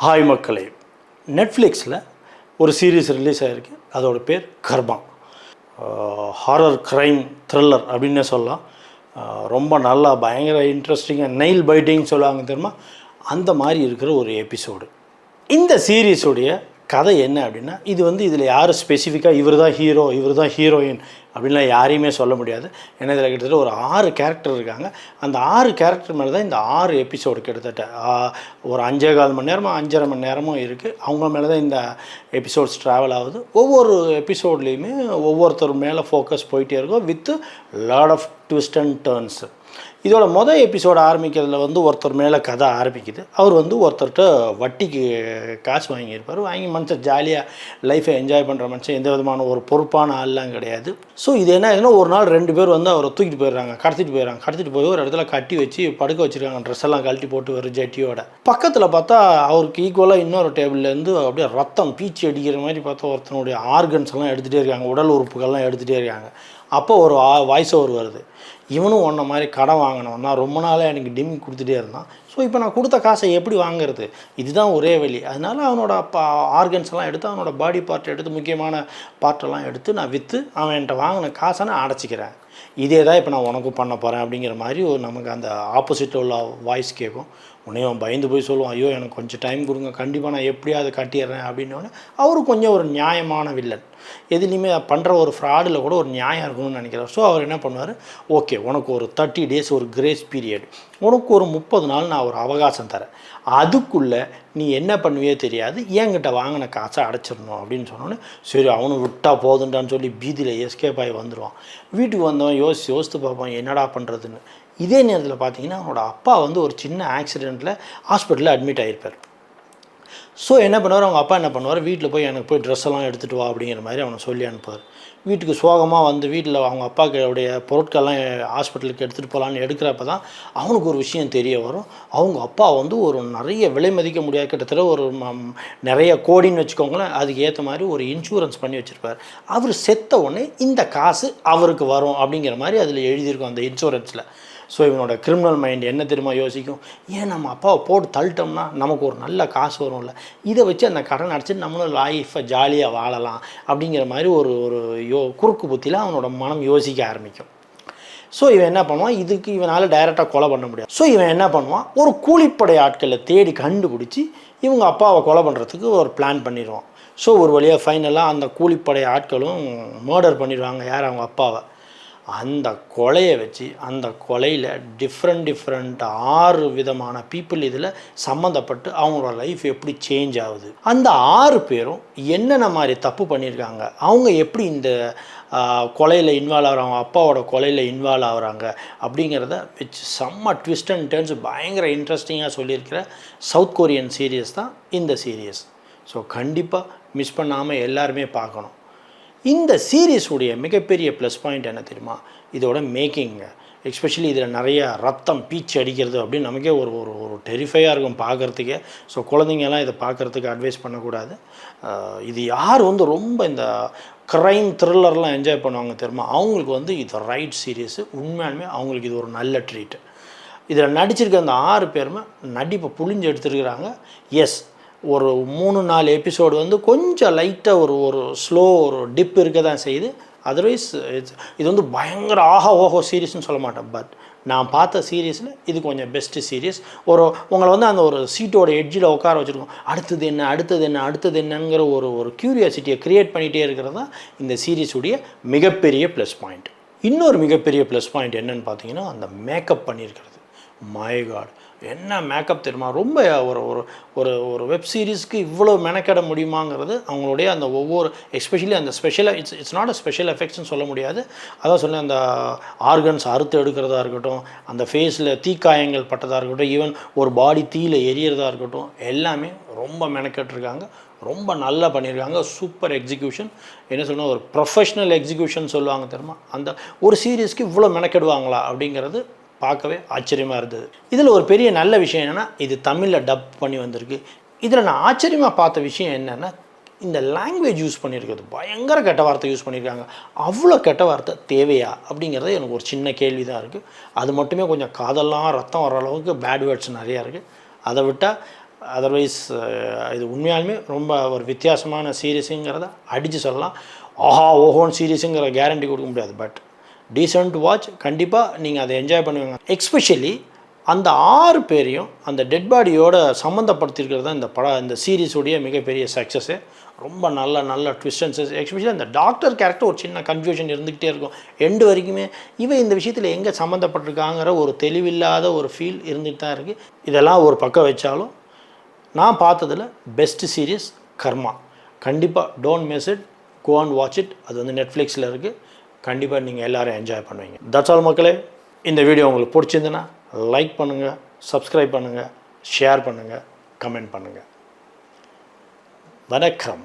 Hi மக்களே, நெட்ஃப்ளிக்ஸில் ஒரு சீரீஸ் ரிலீஸ் ஆகிருக்கு. அதோட பேர் கர்மா. ஹாரர் க்ரைம் த்ரில்லர் அப்படின்னே சொல்லலாம். ரொம்ப நல்லா பயங்கர இன்ட்ரெஸ்டிங்காக நெயில் பைட்டிங்னு சொல்லுவாங்க தெரியுமா, அந்த மாதிரி இருக்கிற ஒரு எபிசோடு. இந்த சீரீஸுடைய கதை என்ன அப்படின்னா, இதில் யார் ஸ்பெசிஃபிக்காக இவர் தான் ஹீரோ இவர் தான் ஹீரோயின் அப்படின்லாம் யாரையுமே சொல்ல முடியாது. ஏன்னா இதில் கிட்டத்தட்ட ஒரு 6 கேரக்டர் இருக்காங்க. அந்த 6 கேரக்டர் மேலே தான் இந்த 6 எபிசோடு கிட்டத்தட்ட ஒரு 5.25 மணி நேரமோ 5.5 மணி நேரமும் இருக்குது. அவங்க மேலே தான் இந்த எபிசோட்ஸ் ட்ராவல் ஆகுது. ஒவ்வொரு எபிசோட்லேயுமே ஒவ்வொருத்தர் மேலே ஃபோக்கஸ் போயிட்டே இருக்கும் with lot of twist and turns. இதோட மொதல் எபிசோடு ஆரம்பிக்கிறதுல ஒருத்தர் மேலே கதை ஆரம்பிக்குது. அவர் ஒருத்தர்கிட்ட வட்டிக்கு காசு வாங்கியிருப்பார். வாங்கி மனுஷன் ஜாலியாக லைஃப்பை என்ஜாய் பண்ணுற மனுஷன், எந்த விதமான ஒரு பொறுப்பான ஆள்லாம் கிடையாது. ஸோ இது என்ன ஆகுதுன்னா, ஒரு நாள் 2 பேர் அவரை தூக்கிட்டு போயிடுறாங்க, கடத்திட்டு போய் ஒரு இடத்துல கட்டி வச்சு படுக்க வச்சுருக்காங்க. ட்ரெஸ் எல்லாம் கழட்டி போட்டு ஒரு ஜட்டியோட பக்கத்தில் பார்த்தா அவருக்கு ஈக்குவலாக இன்னொரு டேபிள்லேருந்து அப்படியே ரத்தம் பீச்சி அடிக்கிற மாதிரி பார்த்தா ஒருத்தனுடைய ஆர்கன்ஸ் எல்லாம் எடுத்துகிட்டே இருக்காங்க, உடல் உறுப்புகள்லாம் எடுத்துகிட்டே இருக்காங்க. அப்போ ஒரு வாய்ஸ் ஓவர் வருது, இவனும் ஒன்றை மாதிரி கடன் வாங்கினவன் தான், ரொம்ப நாளாக எனக்கு டிமி கொடுத்துட்டே இருந்தான். ஸோ இப்போ நான் கொடுத்த காசை எப்படி வாங்குறது, இதுதான் ஒரே வழி. அதனால் அவனோட ஆர்கன்ஸ் எல்லாம் எடுத்து, அவனோட பாடி பார்ட் எடுத்து, முக்கியமான பார்ட்டெல்லாம் எடுத்து நான் விற்று அவன் என்கிட்ட வாங்கின காசை நான் அடைச்சிக்கிறேன். இதே தான் இப்போ நான் உனக்கும் பண்ண போகிறேன் அப்படிங்கிற மாதிரி நமக்கு அந்த ஆப்போசிட்டில் உள்ள வாய்ஸ் கேட்கும். உடனே அவன் பயந்து போய் சொல்லுவான், ஐயோ எனக்கு கொஞ்சம் டைம் கொடுங்க, கண்டிப்பாக நான் எப்படியாவது கட்டிடுறேன் அப்படின்னோடனே அவரு கொஞ்சம் ஒரு நியாயமான வில்லன். எதுலேயுமே பண்ணுற ஒரு ஃப்ராடில் கூட ஒரு நியாயம் இருக்கணும்னு நினைக்கிறார். ஸோ அவர் என்ன பண்ணுவார், ஓகே உனக்கு ஒரு 30 டேஸ் ஒரு கிரேஸ் பீரியட், உனக்கு ஒரு 30 நாள் நான் ஒரு அவகாசம் தரேன், அதுக்குள்ளே நீ என்ன பண்ணுவே தெரியாது, என்கிட்ட வாங்கின காசை அடைச்சிடணும் அப்படின்னு சொன்னோன்னே சரி அவனு விட்டால் போதுண்டான்னு சொல்லி பீதியில் எஸ்கேப் ஆகி வந்துடுவான். வீட்டுக்கு வந்தவன் யோசித்து பார்ப்பான் என்னடா பண்ணுறதுன்னு. இதே நேரத்தில் பார்த்தீங்கன்னா அவனோட அப்பா ஒரு சின்ன ஆக்சிடெண்ட்டில் ஹாஸ்பிட்டலில் அட்மிட் ஆகிருப்பார். ஸோ என்ன பண்ணுவார், அவங்க அப்பா என்ன பண்ணுவார், வீட்டில் போய் எனக்கு போய் ட்ரெஸ் எல்லாம் எடுத்துகிட்டு வா அப்படிங்கிற மாதிரி அவனை சொல்லி அனுப்புவார். வீட்டுக்கு சோகமாக வீட்டில் அவங்க அப்பாவுடைய பொருட்கள்லாம் ஹாஸ்பிட்டலுக்கு எடுத்துகிட்டு போகலான்னு எடுக்கிறப்ப தான் அவனுக்கு ஒரு விஷயம் தெரிய வரும். அவங்க அப்பா ஒரு நிறைய விலை மதிக்க முடியாத, கிட்டத்தட்ட ஒரு நிறைய கோடின்னு வச்சுக்கோங்களேன், அதுக்கு ஏற்ற மாதிரி ஒரு இன்சூரன்ஸ் பண்ணி வச்சுருப்பார். அவர் செத்த உடனே இந்த காசு அவருக்கு வரும் அப்படிங்கிற மாதிரி அதில் எழுதியிருக்கும் அந்த இன்சூரன்ஸில். ஸோ இவனோட கிரிமினல் மைண்ட் என்ன தெரியுமா யோசிக்கும், ஏன் நம்ம அப்பாவை போட்டு தள்ளிட்டோம்னா நமக்கு ஒரு நல்ல காசு வரும்ல, இதை வச்சு அந்த கடன் அடிச்சுட்டு நம்மளும் லைஃப்பை ஜாலியாக வாழலாம் அப்படிங்கிற மாதிரி ஒரு குறுக்கு புத்தியில் அவனோட மனம் யோசிக்க ஆரம்பிக்கும். ஸோ இவன் என்ன பண்ணுவான், இதுக்கு இவனால் டைரெக்டாக கொலை பண்ண முடியாது. ஸோ இவன் என்ன பண்ணுவான், ஒரு கூலிப்படை ஆட்களை தேடி கண்டுபிடிச்சி இவங்க அப்பாவை கொலை பண்ணுறதுக்கு ஒரு பிளான் பண்ணிடுவான். ஸோ ஒரு வழியாக ஃபைனலாக அந்த கூலிப்படை ஆட்களும் மர்டர் பண்ணிடுவாங்க யார், அவங்க அப்பாவை. அந்த கொலையை வச்சு அந்த கொலையில் டிஃப்ரெண்ட் 6 விதமான பீப்புள் இதில் சம்மந்தப்பட்டு அவங்களோட லைஃப் எப்படி சேஞ்ச் ஆகுது, அந்த 6 பேரும் என்னென்ன மாதிரி தப்பு பண்ணியிருக்காங்க, அவங்க எப்படி இந்த கொலையில் இன்வால்வ் ஆகிறாங்க, அப்பாவோட கொலையில் இன்வால்வ் ஆகிறாங்க அப்படிங்கிறத வச்சு செம்ம ட்விஸ்ட் அண்ட் டர்ன்ஸ் பயங்கர இன்ட்ரெஸ்டிங்காக சொல்லியிருக்கிற சவுத் கொரியன் சீரியஸ் தான் இந்த சீரியஸ். ஸோ கண்டிப்பாக மிஸ் பண்ணாமல் எல்லாருமே பார்க்கணும். இந்த சீரீஸுடைய மிகப்பெரிய ப்ளஸ் பாயிண்ட் என்ன தெரியுமா, இதோட மேக்கிங்க. எஸ்பெஷலி இதில் நிறைய ரத்தம் பீச்சு அடிக்கிறது அப்படின்னு நமக்கே ஒரு ஒரு டெரிஃபையாக இருக்கும் பார்க்குறதுக்கே. ஸோ குழந்தைங்கெல்லாம் இதை பார்க்குறதுக்கு அட்வைஸ் பண்ணக்கூடாது. இது யார் ரொம்ப இந்த க்ரைம் த்ரில்லர்லாம் என்ஜாய் பண்ணுவாங்க தெரியுமா, அவங்களுக்கு இது ரைட் சீரியஸு. உண்மையாலுமே அவங்களுக்கு இது ஒரு நல்ல ட்ரீட்டு. இதில் நடிச்சிருக்க அந்த 6 பேருமே நடிப்பை புழிஞ்சு எடுத்துருக்கிறாங்க. எஸ், ஒரு 3-4 எபிசோடு கொஞ்சம் லைட்டாக ஒரு ஸ்லோ ஒரு டிப் இருக்க தான் செய்யுது. அதர்வைஸ் இது பயங்கர ஓஹோ சீரியஸ்னு சொல்ல மாட்டேன். பட் நான் பார்த்த சீரியஸில் இது கொஞ்சம் பெஸ்ட்டு சீரியஸ். உங்களை அந்த ஒரு சீட்டோட எட்ஜில் உட்கார வச்சுருக்கோம், அடுத்தது என்னங்கிற ஒரு க்யூரியாசிட்டியை க்ரியேட் பண்ணிகிட்டே இருக்கிறது தான் இந்த சீரீஸுடைய மிகப்பெரிய ப்ளஸ் பாயிண்ட். இன்னொரு மிகப்பெரிய ப்ளஸ் பாயிண்ட் என்னென்னு பார்த்தீங்கன்னா, அந்த மேக்கப் பண்ணியிருக்கிறது. மை காட், என்ன மேக்கப் தெரியுமா, ரொம்ப ஒரு வெப் சீரிஸ்க்கு இவ்வளோ மெனக்கெட முடியுமாங்கிறது அவங்களுடைய அந்த ஒவ்வொரு எஸ்பெஷலி அந்த ஸ்பெஷலாக இட்ஸ் நாட் அ ஸ்பெஷல் எஃபெக்ட்ஸ்னு சொல்ல முடியாது. அதான் சொன்னேன், அந்த ஆர்கன்ஸ் அறுத்து எடுக்கிறதா இருக்கட்டும், அந்த ஃபேஸில் தீக்காயங்கள் பட்டதாக இருக்கட்டும், ஈவன் ஒரு பாடி தீயில் எரியறதா இருக்கட்டும், எல்லாமே ரொம்ப மெனக்கெட்டிருக்காங்க. ரொம்ப நல்லா பண்ணியிருக்காங்க. Super execution. என்ன சொல்லணும், ஒரு ப்ரொஃபஷ்னல் எக்ஸிக்யூஷன் சொல்லுவாங்க தெரியுமா, அந்த ஒரு சீரியஸ்க்கு இவ்வளோ மெனக்கெடுவாங்களா அப்படிங்கிறது பார்க்கவே ஆச்சரியமாக இருந்தது. இதில் ஒரு பெரிய நல்ல விஷயம் என்னென்னா, இது தமிழில் டப் பண்ணி வந்திருக்கு. இதில் நான் ஆச்சரியமாக பார்த்த விஷயம் என்னென்னா, இந்த லாங்குவேஜ் யூஸ் பண்ணியிருக்கிறது பயங்கர கெட்ட வார்த்தை யூஸ் பண்ணியிருக்காங்க. அவ்வளோ கெட்ட வார்த்தை தேவையா அப்படிங்கிறது எனக்கு ஒரு சின்ன கேள்வி தான் இருக்குது. அது மட்டுமே கொஞ்சம் காதெல்லாம் ரத்தம் வர அளவுக்கு பேட் வேர்ட்ஸ் நிறையா இருக்குது. அதை விட்டால் அதர்வைஸ் இது உண்மையாலுமே ரொம்ப ஒரு வித்தியாசமான சீரீஸுங்கிறத அடித்து சொல்லலாம். ஆஹா ஓஹோன்னு சீரீஸுங்கிற கேரண்டி கொடுக்க முடியாது, பட் டீசென்ட் வாட்ச். கண்டிப்பாக நீங்கள் அதை என்ஜாய் பண்ணுவீங்க. எஸ்பெஷலி அந்த 6 பேரையும் அந்த டெட் பாடியோட சம்மந்தப்படுத்திருக்கிறது தான் இந்த சீரீஸுடைய மிகப்பெரிய சக்ஸஸ்ஸு. ரொம்ப நல்ல ட்விஸ்ட் அண்ட் டர்ன்ஸ். எஸ்பெஷலி அந்த டாக்டர் கேரக்டர் ஒரு சின்ன கன்ஃபியூஷன் இருந்துக்கிட்டே இருக்கும் எண்டு வரைக்குமே. இவன் இந்த விஷயத்தில் எங்கே சம்மந்தப்பட்டிருக்காங்கிற ஒரு தெளிவில்லாத ஒரு ஃபீல் இருந்துகிட்டு தான் இருக்குது. இதெல்லாம் ஒரு பக்கம் வச்சாலும் நான் பார்த்ததில் பெஸ்ட் சீரீஸ் கர்மா. கண்டிப்பாக don't miss it, go and watch it. அது வந்து நெட்ஃப்ளிக்ஸில் இருக்குது. கண்டிப்பாக நீங்கள் எல்லோரும் என்ஜாய் பண்ணுவீங்க. தட்ஸ் ஆல் மக்களே. இந்த வீடியோ உங்களுக்கு பிடிச்சிருந்துன்னா லைக் பண்ணுங்கள், சப்ஸ்கிரைப் பண்ணுங்கள், ஷேர் பண்ணுங்கள், கமெண்ட் பண்ணுங்கள். வணக்கம்.